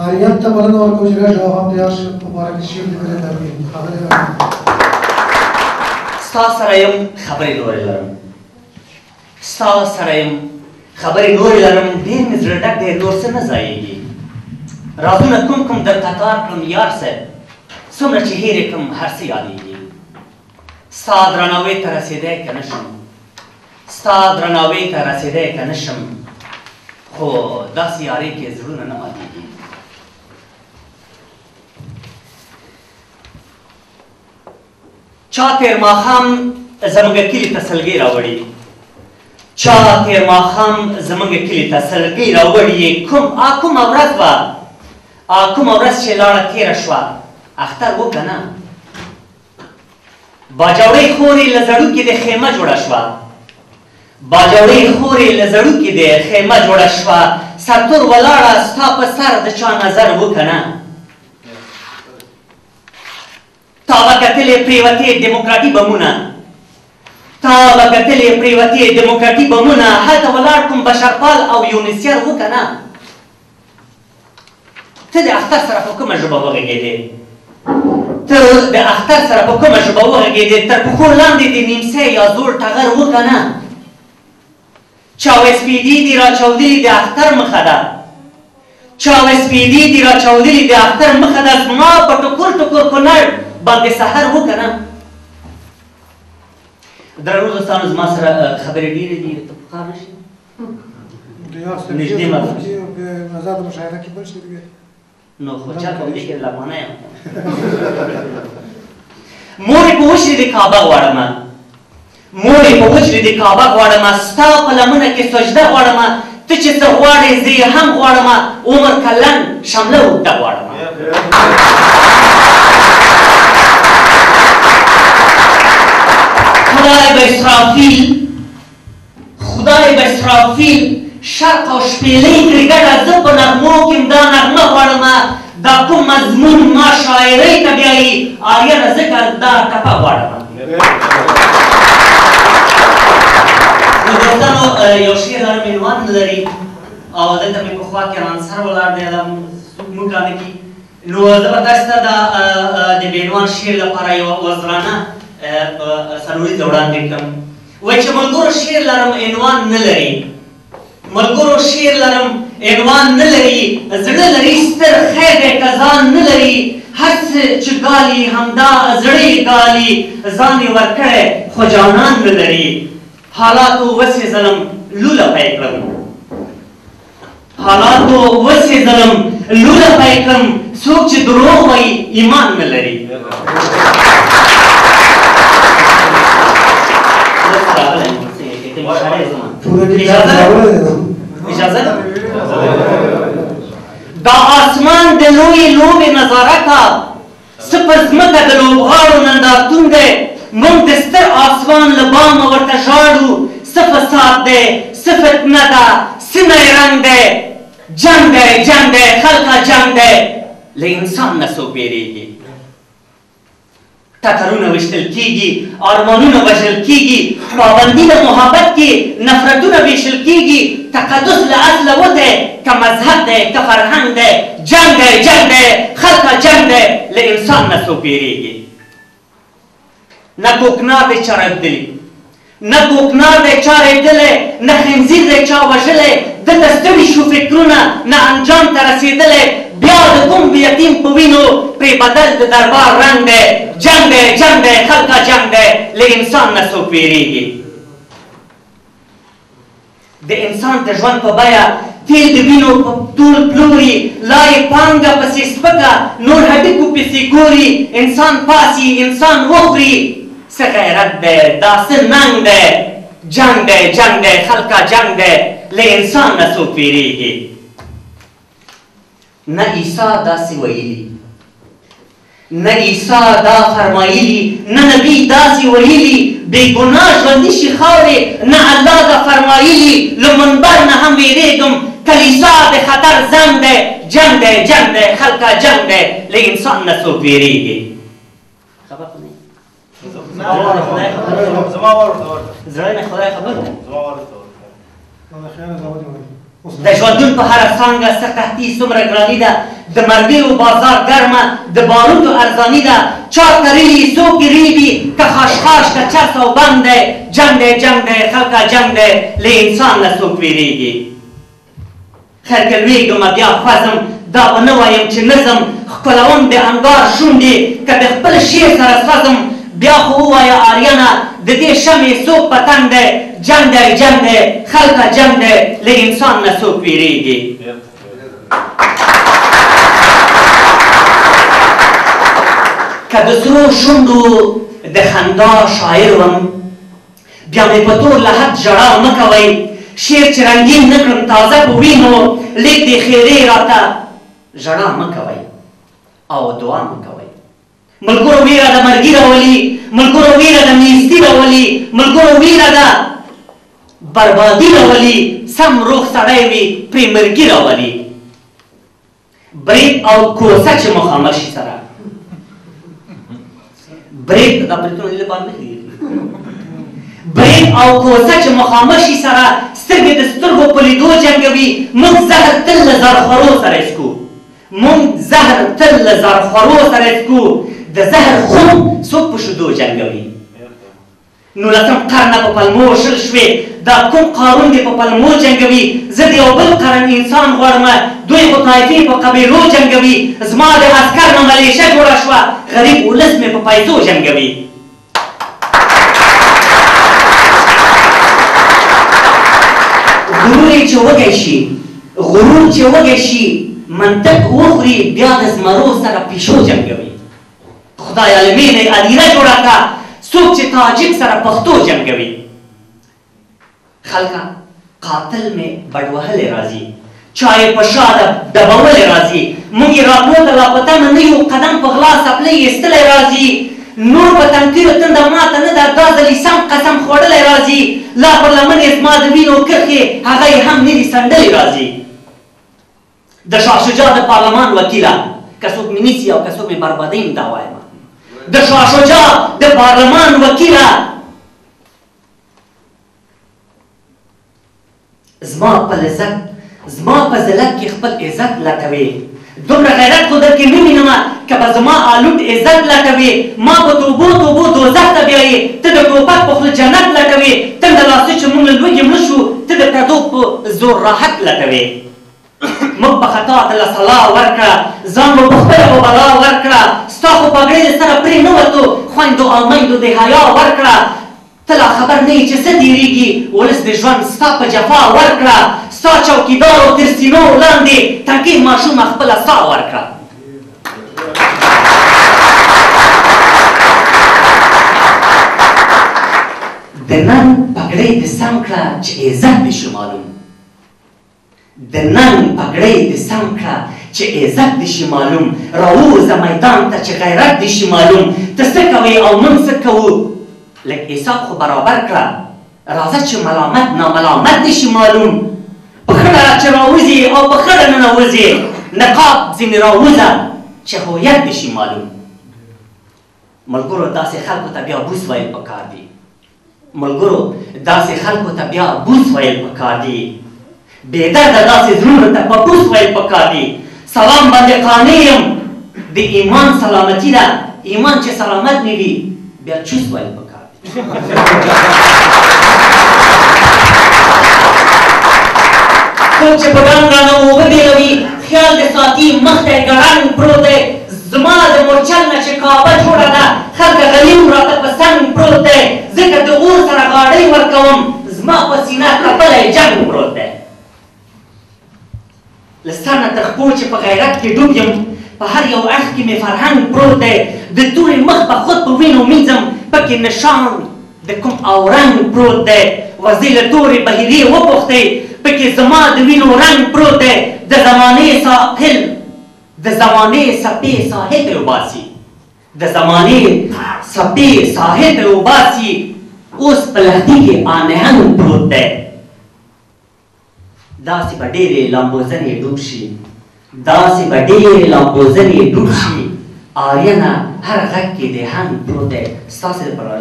آریت ته بلنه ورکوم چې جواب هم تیار شي په باره کې شعر لیکلی درکړي خبرې ستا سره یم خبرې نورې لرم ستا سره یم خبرې نورې لرم ډېر مې زړه ډک دی نور څه نه ځایېږي رازونه کوم کوم در قطار کړم یار صاحب څومره چې هېر یې کړم هر څه یادېږي ستا درناوۍ ته رسېدی که نه شم ستا درناوۍ ته رسېدی که نه شم خو داسې یارۍ کې زړونه نه ماتېږي چا تېر ماښام زموږ کلي ته سلګۍ راوړي چا تېر ماښام زموږ کلي ته سلګۍ راوړي کومه ورځ وه کومه ورځ چې لاړه تېره شوه اختر وکړه نه باجوړۍ خورې له زړوکې د خیمه جوړه شوه باجوړۍ خورې له زړوکې د خیمه جوړه شوه سرتور ولاړه ستا په سر د چا نظر وکړه نه تا به کتلې پرېوتې ډیموکراتي بمونه تا به کتلې پرېوتې ډیموکراتي بمونه هلته ولاړ کوم بشرپال او یونیسیر وکړه نه ته د اختر سره په کومه ژبه وغږېدې ته د اختر سره په کومه ژبه وغږېدې تر پښو لاندې د نیمڅی یا زوړ ټغر وکړه نه چاوسپیدي دي راچاودلي د اختر مخه ده چاوسپیدي دي راچاودلي د اختر مخه ده زما په ټکور ټکور کونړ باندې سحر وکړه نه درنو دوستانو زما سره خبرې ډېرې دي ته پکار نه شي نږدې مه آزاد مشاعره کې بل شي نو خو چا په دې کې لغمانه یم مورې په وچرې د کعبه غواړمه مورې په وچرې د کعبه غواړمه ستا په لمنه کې سجده غواړمه ته چې څه غواړې زه یې هم غواړمه عمر کلن شمله اوږده غواړمه خدای به اسرافیل شرق او شپېلۍ کړي ګډه زه په نغمو کې دا نغمه غواړمه دا کوم مضمون ما شاعرۍ ته بیایي آریانه ځکه دا ټپه غواړمه نو دوستانو یو شعر لرم عنوان نه لري او دلته مې په خوا کې رانسر ولاړ دی دا څوک موږ رانه کي نو زه به تاسو ته د بې عنوان شعر لپاره یوه وزرانه سروریزه وړاندې کړم وایي چې ملګرو شعر لرم عنوان نه لري ملګرو شعر لرم عنوان نه لري زړه لري ستر خیر دی که ځان نه لري هر څه چې ګالي همدا زړه یې ګالي ځان یې ورکړی خو جانان نه لري حالاتو وسېزلم لوله پی کړم حالاتو وسېزلم لوله پی کړم څوک چې دروغ وایي ایمان نه لري اجازه دا آسمان د لویې لوبې نظاره کا څه پر ځمکه د لوبغاړو نندارتون دی موږ د ستر آسمان له بامه ورته ژاړو څه فساد دی څه فتنه ده څه نیرنګ دی جنګ دی خلکه جنګ دی له انسان نه څوک بیریږي ټکرونه ویشتل کېږي ارمانونه وژل کېږي پابندي د محبت کې نفرتونه ویشل کېږي تقدس له اصله وتی که مذهب دی که فرهنګ دی جنګ دی خلکه جنګ دی له انسان نه څوک بیریږي نه کوکنار دی چا ربدلي نه کوکنار دی چا ریبدلی نه خنزیر دی چا وژلی دلته ستړي شو فکرونه نه انجام ته رسېدلی بیا د کوم یتیم په وینو پرې بدل د دربار رنګ دی جنګ دی خلکه جنګ دی له انسان نه څوک ویریږي د انسان د ژوند په بیه تیل د وینو په ټول پلوري لا یې پانګه پسې سپکه نور هډوکو پسې ګوري انسان پاسي انسان وخوري څه غیرت دی دا څه ننګ دی جنګ دی خلکه جنګ دی له انسان نه څوک ویریږي نه عیسی داسې ویلي نه عیسی دا فرمایلي نه نبي داسې ویلي بې ګناه ژوندي شي خاورې نه الله دا فرمایلي له منبر نه هم ویرېږم کلیسا د خطر زنګ دی جنګ دی خلکه جنګ دی له انسان نه څوک ویرېږي خبر خو نه زړه مې خدای خبر دی د ژوندون په هره څانګه څه قحطي څومره ګراني ده د مرګیو بازار ګرمه د باروتو ارزاني ده چا کرلي څوک یې ریبي که خاشخاش که چرس او بند دی جنګ دی جنګ دی خلکه جنګ دی له انسان نه څوک ویرېږي خیر که لویږم بیا خوځم دا به نه وایم چې نظم ښکلوم د انګار شونډې که د خپل شعر سره سوځم بیا خو ووایه آریانه د دې شمعې څوک پتنګ دی جنګ دی جنګ دی خلکه جنګ دی له انسان نه څوک ویرېږي که د سرو شونډو د خندا شاعر وم بیا مې په تور لحد ژړا مه کوئ شعر چې رنګین نه کړم تازه په وینو لیک دې خیرې راته ژړا مه کوئ او دعا مه کوئ ملګرو ویره د مرګي راولي ملګرو ویره د نیستي راولي ملګرو ویره د بربادي راولي سم روغ سړی وي پرې مرګي راولي برید او کوسه چې مخامخ شي سره برید دا بریتونه دې لپاره نه کېږي برید او کوسه چې مخامخ شي سره سترګې د سترګو په لیدو جنګوي موږ زهر تل له زرخورو سره څکو موږ زهر تل له زرخورو سره څکو د زهر خون څوک په شیدو جنګوي 19م قرن په پلمو شل شوې دا کوم قارون دی په پلمو جنګوي زه د یو بل قرن انسان غواړم دوی خو طایفې په قبیلو جنګوي زما د عسکر نه ملیشه جوړه شوه غریب ولس مې په پیسو جنګوي غرور چې وږی شي غرور چې وږی شي منطق وخوري بیا د زمرو سره پیشو جنګوي خدای علمین ادیره جوړه کړه څوک چې تاجک سره پښتو جنګوي خلکه قاتل مې بډوهلی راځي چا یې په شا ډبولی راځي موږ یې راتلو ته لا په تمه نه یو قدم په غلا څپلۍ ایستلی راځي نور په تنقیرو تنده ماته نه ده دا ځلې سم قسم خوړلی راځي لا پر لمن یې زما د وینو کرښې هغه یې هم نه دي سنډلې راځي د شاه شجاع د پارلمان وکیله که څوک مې نیسي او که څوک مې بربادوي دا وایم د شاه شجاع د پارلمان وکیله زما په لذت زما په ذلت کې خپل عزت لټوي دومره غیرت خو درکې نه وینمه که به زما آلود عزت لټوي ما په توبو توبو دوزخ ته بیایي ته د ټوپک په خوله جنت لټوي تنده لاسه چې موږ له لوږې مړه شو ته د پردو په زور راحت لټوي موږ په خطا دله سلا ورکړه ځان مو په خپله په بلا ورکړه ستا خو پګړۍ د سره پرې نه وتو خویندو او میندو د حیا ورکړه ته لا خبر نه یې چې څه تېرېږي ولس د ژوند ستا په جفا ورکړه ستا چوکیدارو تر سینو لاندې تنکۍ ماشومه خپله سا ورکړه د نن پګړۍ دې سم کړه چې عزت دې شي معلوم د نن پګړۍ دې سم کړه چې عزت دې شي معلوم راووځه میدان ته چې غیرت دې شي معلوم ته څه کوې او موږ څه کوو لږ حساب خو برابر کړه راځه چې ملامت ناملامت دې شي معلوم په خړه چې راوځي او په خړه ننوځي نقاب ځینې راوځه چې هویت دې شي معلوم ملګرو داسې خلکو ته بیا بوس ویل پکار دي ملګرو داسې خلکو ته بیا بوس ویل پکار دي بېدرده داسې زړونو ته پپوس ویل پکار دي سلام باندې قانع یم د ایمان سلامتي ده ایمان چې سلامت نه وي بیا چوس ویل پکار دي څوک چې په ګڼ رانه اوبه بېلوي خیال د ساتي مخ ته یې ګړنګ پروت دی زما د مورچل نه چې کعبه جوړه ده خلکه غلیم راته په څنګ پروت دی ځکه د اور سره غاړۍ ورکوم زما په سینه تپلی جنګ پروت دی له سر نه تر پښو چې په غیرت کې ډوب یم په هر یو اخ کې مې فرهنګ پروت دی د تورې مخ به خود په وینو مینځم پکې نشان د کوم اورنګ پروت دی وزې له تورې بهیرې وپوښتئ پکې زما د وینو رنګ پروت دی د زمانې ساحل د زمانې څپې ساحل ته وباسي د زمانې څپې ساحل ته وباسي اوس په لهدي کې آنهنګ پروت دی داسې به ډېرې لامبوزنې ډوب شي داسې به ډېرې لامبوزنې ډوب شي آریانه هر غږ کې د هنګ پروت دی ستاسې دپاره